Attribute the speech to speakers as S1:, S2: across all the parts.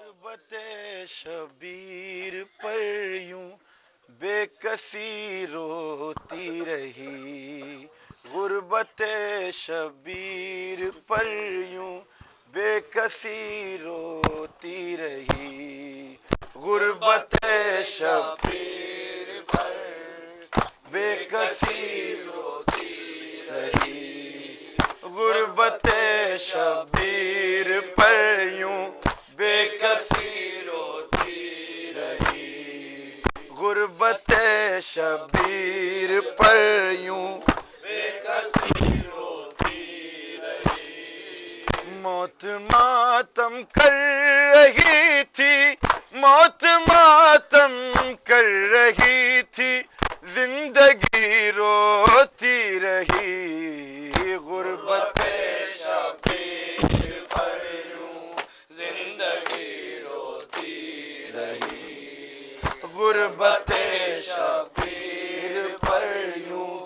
S1: غربت شبیر پر یوں بے کسی روتی رہی، غربت شبیر پر یوں بے کسی روتی رہی، غربت شبیر پر بے کسی روتی رہی، غربت شبیر پر یوں بے کسی روتی رہی، غربت شبیر پر یوں بے کسی روتی رہی، موت ماتم کر رہی تھی، موت ماتم کر رہی تھی، زندگی روتی رہی، غربت شبیر پر یوں زندگی روتی رہی، غربت شبیر پر یوں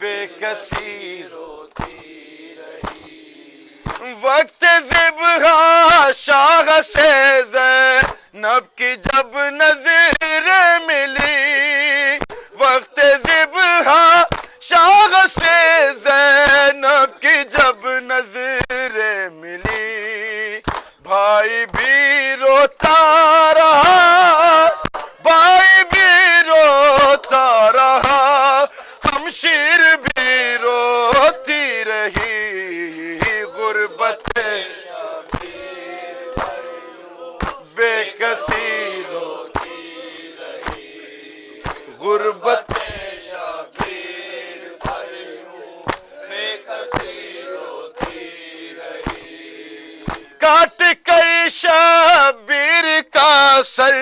S1: بے کسی روتی رہی، وقت ذبح شاہ سے زینب کی جب نظر ملی، وقت ذبح شاہ سے زینب کی جب نظر ملی، بھائی بھی روتا رہا، بھائی بھی روتا رہا، ہمشیر بھی روتی رہی، غربت شبیر پر یوں بے کسی روتی رہی، غربت شبیر پر یوں بے کسی روتی رہی، کاٹ کر شبیر کا سر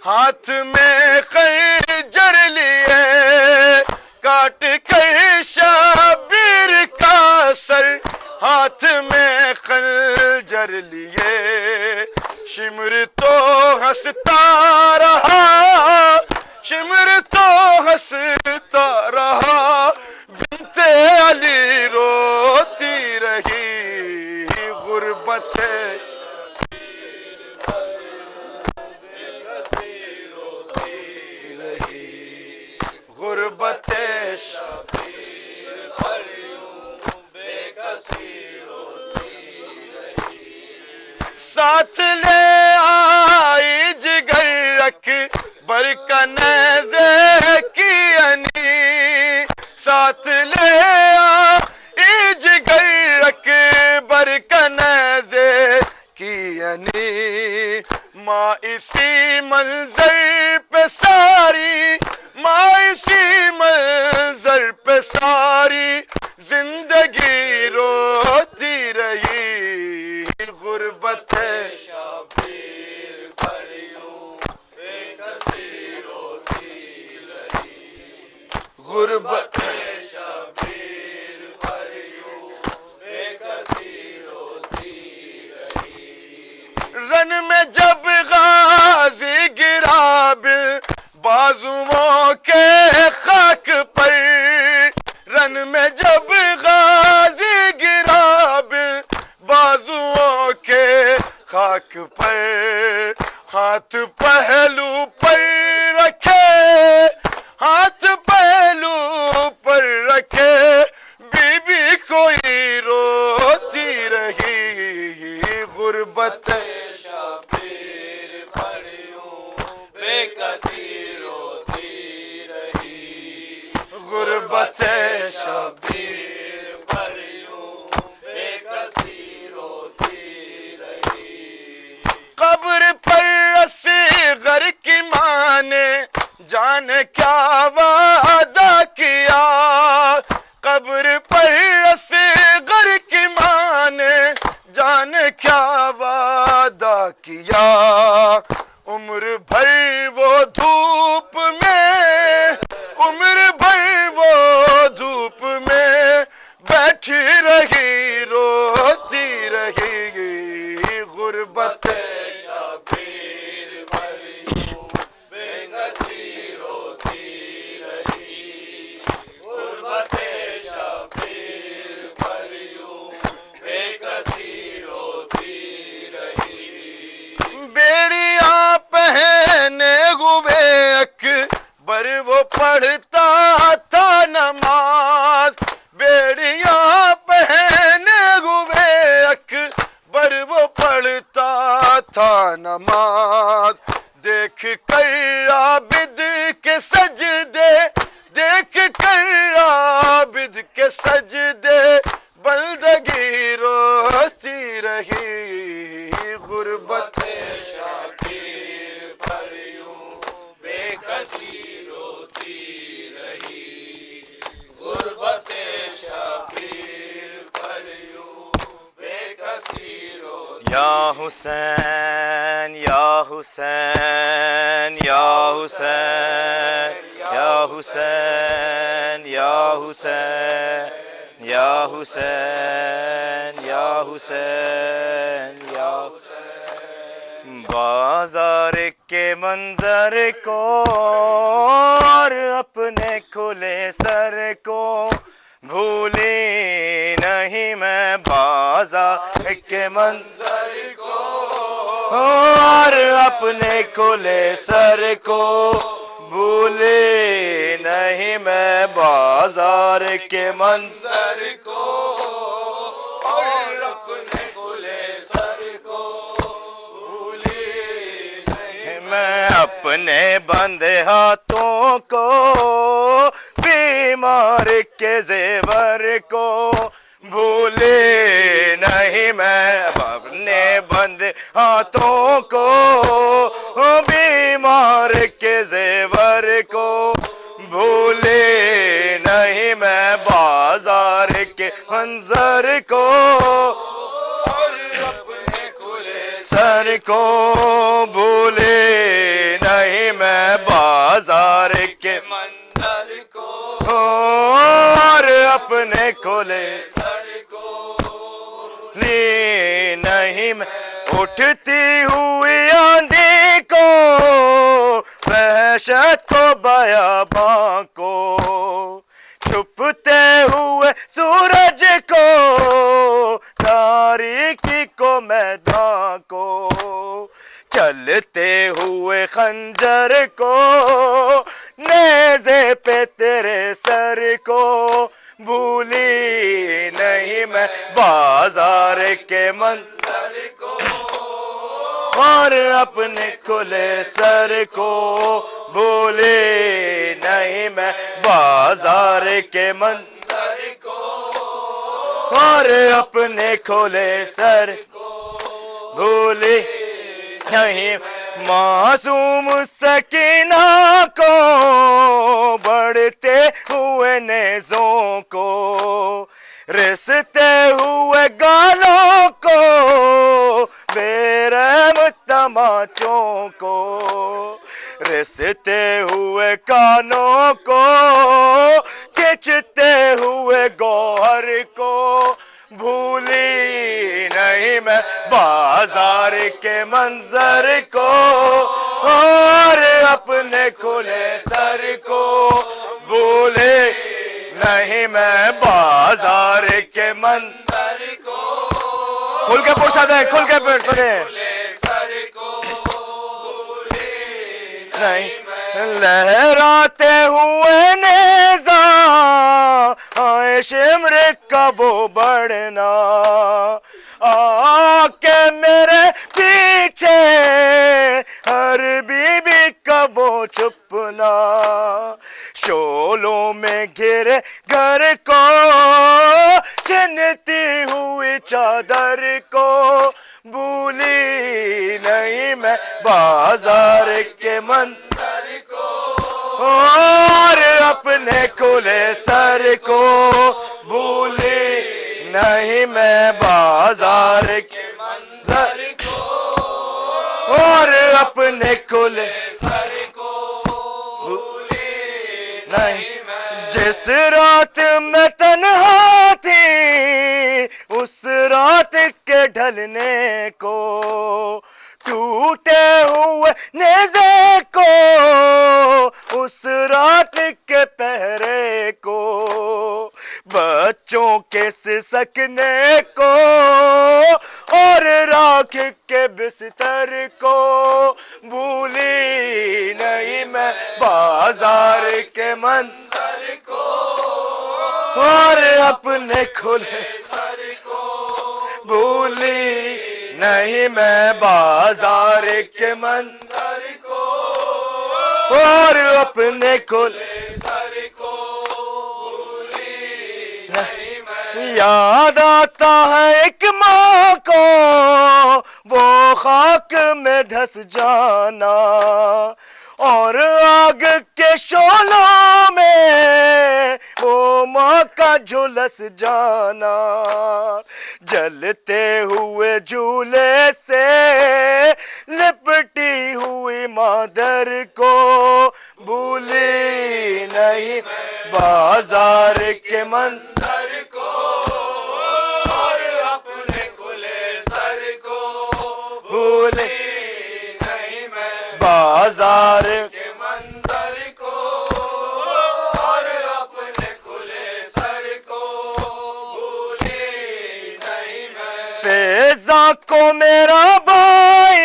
S1: ہاتھ میں خنجر لیے، کاٹ کر شبیر کا سر ہاتھ میں خنجر لیے، شمر تو ہنستا رہا، شمر تو ہنستا رہا، بنت علی روتی رہی، غربت غربت شبیر پر یوں بے کسی روتی رہی، ساتھ لے آئی جگر اکبر کا نیزے کی انی، ساتھ لے آئی جگر اکبر کا نیزے کی انی، ماں اسی منظر پہ ساری، ماں اسی منظر پہ ساری زندگی روتی رہی، غربت شبیر پر یوں بے کسی روتی رہی، غربت شبیر پر یوں بے کسی روتی رہی، رن میں جب غازی گرا بازوؤں کے خاک پر، رن میں جب غازی گرا بازوؤں کے خاک پر، ہاتھ پہلو پر رکھے، ہاتھ پہلو پر رکھے، بی بی کوئی روتی رہی، غربت شبیر پر یوں بے کسی روتی رہی، غربت شبیر پر یوں بے کسی روتی رہی، قبر پر اصغر کی ماں نے جانے کیا وعدہ کیا، قبر پر اصغر کی ماں نے جانے کیا وعدہ کیا، عمر بھر وہ دھوپ میں، عمر بھر وہ دھوپ میں بیٹھی رہی روتی رہی، غربت شبیر پر یوں بے کسی روتی رہی، غربت شبیر پر یوں بے کسی روتی رہی، بیڑی پڑھتا تھا نماز، بیڑیاں پہنے ہوئے اکبر وہ پڑھتا تھا نماز، دیکھ کر عابد کے سجدے، دیکھ کر عابد کے سجدے، بندگی روتی رہی، غربت شاکر پر یوں بے کسی روتی رہی، غربت شاکر پر یوں بے کسی روتی، یا حسین یا حسین یا حسین یا حسین یا حسین یا حسین یا حسین یا حسین، بازار کے منظر کو اور اپنے کھلے سر کو بھولی نہیں میں، بازار کے منظر کو اور اپنے کھلے سر کو بھولی نہیں میں، بازار کے منظر کو اور اپنے کھلے سر کو بھولی نہیں میں، اپنے بندے ہاتھوں کو بیمار کے زیور کو بھولی نہیں میں، اپنے بندے ہاتھوں کو بیمار کے زیور کو بھولی نہیں میں، بازار کے منظر کو اور اپنے کھلے سر کو بھولی نہیں میں، بازار کے منظر کو اور اپنے کھلے سر کو نہیں میں، اٹھتی ہوئی آندھی کو، وحشت کو، بیاباں کو، چھپتے ہوئے سورج کو، تاریکی کو، میدان کو، چلتے ہوئے خنجر کو، نیزے پہ تیرے سر کو بھولی نہیں میں، بازار کے منظر کو اور اپنے کھلے سر کو بھولی نہیں میں، بازار کے منظر کو اور اپنے کھلے سر کو بھولی نہیں، معصوم سکینہ کو بڑھتے ہوئے نیزوں کو، رستے ہوئے گالوں کو، بے رحم تماچوں کو، رستے ہوئے کانوں کو، کھچتے ہوئے گوہر کو بھولی نہیں میں، بازار کے منظر کو اور اپنے کھلے سر کو بھولے نہیں میں، بازار کے منظر کو کھل کے پوچھا دیں، کھل کے پیٹ سنیں، نہیں لہراتے ہوئے نیزہ آئے شمر کا وہ بڑھنا، آ کے میرے پیچھے ہر بی بی کا وہ چھپنا، شولوں میں گھرے گھر کو، چنتی ہوئی چادر کو بھولی نہیں میں، بازار کے منظر کو اور اپنے کھلے سر کو بھولی نہیں میں، بازار کے منظر کو اور اپنے کھلے سر کو بھولی نہیں میں، جس رات میں تنہا تھی اس رات کے ڈھلنے کو، ٹوٹے ہوئے نیزے کو اس رات کے پہرے کو، بچوں کے سسکنے کو اور راہ آنکھ کے بستر کو بھولی نہیں میں بازار کے منظر کو اور اپنے کھلے سر کو بھولی نہیں میں بازار کے منظر کو اور اپنے کھلے سر کو بھولی نہیں میں یاد آتا ہے ایک ماں کو وہ خاک میں دھس جانا اور آگ کے شعلوں میں وہ ماں کا جھلس جانا جلتے ہوئے جھولے سے لپٹی ہوئی مادر کو بھولی نہیں بازار کے منظر کو اور اپنے کھلے سر کو بھولی نہیں میں بازار کے منظر کو اور اپنے کھلے سر کو بھولی نہیں میں فیضا کو میرا بھائی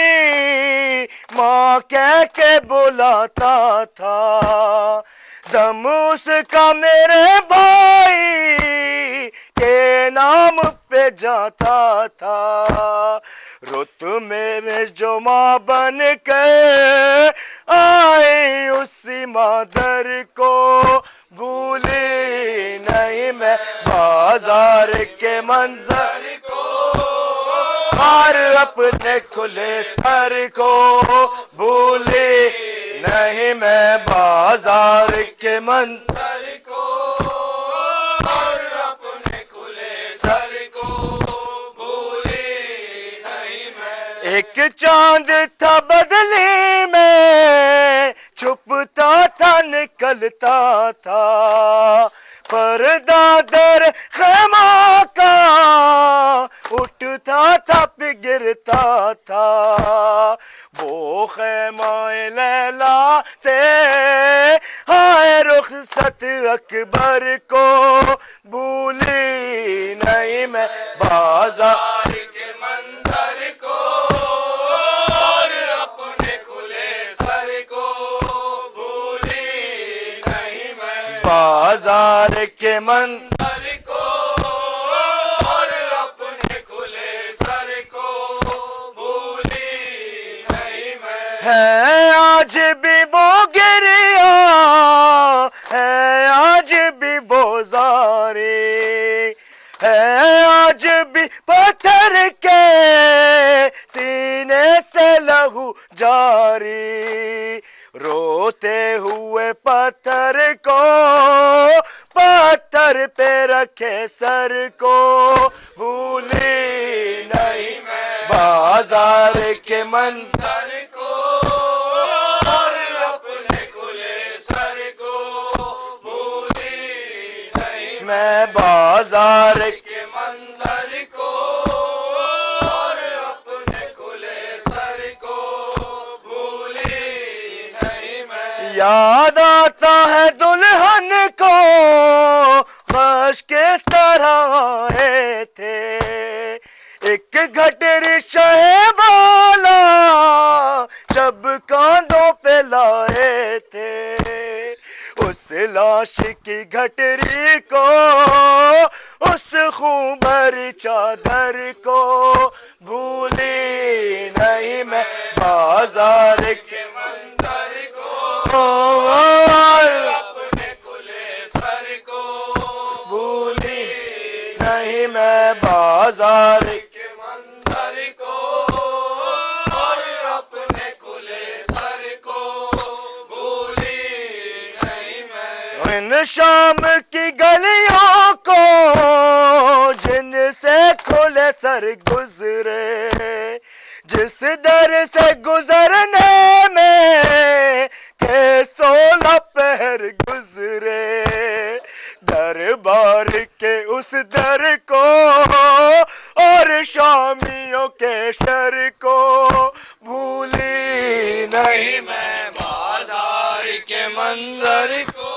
S1: ماں کہہ کے بلاتا تھا دم اس کا میرے بھائی کے نام پہ جاتا تھا رت میں جو ماں بن کے آئی اسی مادر کو بھولی نہیں میں بازار کے منظر کو اور اپنے کھلے سر کو بھولی نہیں میں بازار کے منظر کو اور اپنے کھلے سر کو بھولی نہیں میں ایک چاند تھا بدلی میں چھپتا تھا نکلتا تھا پردہ در خیمہ کا اٹھتا تھا پگرتا تھا وہ خیمہ لیلا سے ہائے رخصت اکبر کو بھولی نہیں میں بازار کے منظر کو اور اپنے کھلے سر کو بھولی نہیں میں بازار کے منظر کو اور اپنے کھلے سر کو بھولی نہیں میں ہے آج بھی وہ گریا ہے آج بھی وہ زاری ہے آج بھی پتھر کے سینے سے لہو جاری روتے ہوئے پتھر کو پتھر پہ رکھے سر کو بھولی نہیں میں بازار کے منظر کو اور اپنے کھلے سر کو بھولی نہیں میں بازار کے منظر کو اور اپنے کھلے سر کو بھولی نہیں میں یاد آتا ہے دلہن کو خش کس طرح آئے تھے ایک گھٹری شہ والا جب کاندھوں پہ لائے تھے اس لاش کی گھٹری کو اس خون بھری چادر کو بھولی نہیں میں بازار کے منظر کو اور اپنے کھلے سر کو بھولی نہیں میں بازار کے منظر کو اور اپنے کھلے سر کو بھولی نہیں میں ان شام کی گلیوں کو جن سے کھلے سر گزرے جس در سے گزرنے میں تھے 16 پہر گزرے دربار کے اس در کو اور شامیوں کے شر کو بھولی نہیں میں بازار کے منظر کو